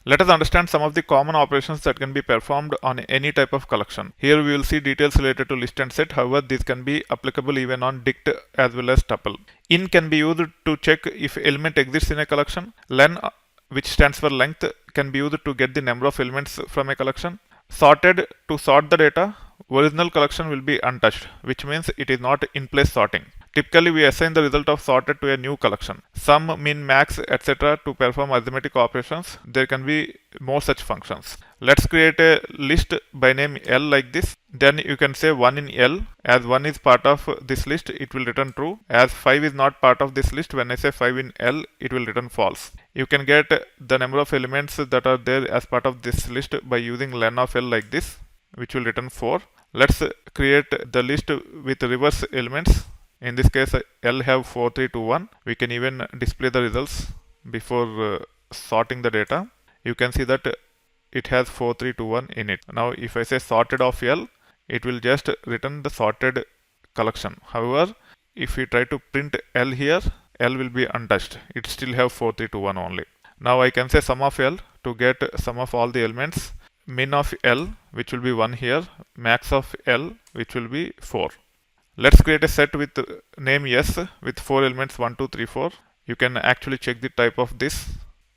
Let us understand some of the common operations that can be performed on any type of collection. Here we will see details related to list and set. However, these can be applicable even on dict as well as tuple. In can be used to check if element exists in a collection. Len, which stands for length, can be used to get the number of elements from a collection. Sorted, to sort the data. Original collection will be untouched, which means it is not in place sorting. Typically, we assign the result of sorted to a new collection. Sum, min, max, etc. to perform arithmetic operations. There can be more such functions. Let's create a list by name L like this. Then you can say 1 in L. As 1 is part of this list, it will return true. As 5 is not part of this list, when I say 5 in L, it will return false. You can get the number of elements that are there as part of this list by using len of L like this, which will return 4. Let's create the list with reverse elements. In this case, L have 4, 3, 2, 1. We can even display the results before sorting the data. You can see that it has 4, 3, 2, 1 in it. Now, if I say sorted of L, it will just return the sorted collection. However, if we try to print L here, L will be untouched. It still have 4, 3, 2, 1 only. Now, I can say sum of L to get sum of all the elements. Min of L, which will be 1 here. Max of L, which will be 4. Let's create a set with name S with 4 elements 1, 2, 3, 4. You can actually check the type of this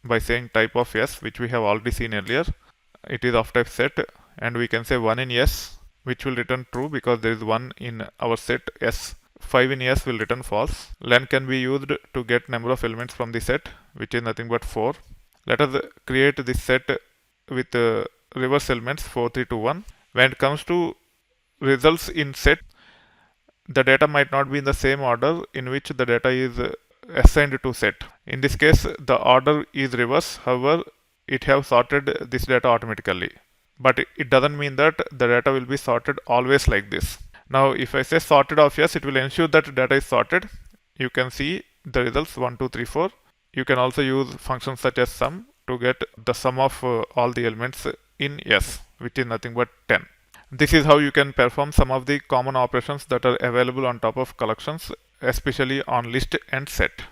by saying type of S, which we have already seen earlier. It is of type set, and we can say 1 in S, which will return true because there is 1 in our set S. 5 in S will return false. Len can be used to get number of elements from the set, which is nothing but 4. Let us create this set with reverse elements 4, 3, 2, 1. When it comes to results in set, the data might not be in the same order in which the data is assigned to set. In this case, the order is reverse. However, it have sorted this data automatically. But it doesn't mean that the data will be sorted always like this. Now, if I say sorted of yes, it will ensure that data is sorted. You can see the results 1, 2, 3, 4. You can also use functions such as sum to get the sum of all the elements in S, which is nothing but 10. This is how you can perform some of the common operations that are available on top of collections, especially on list and set.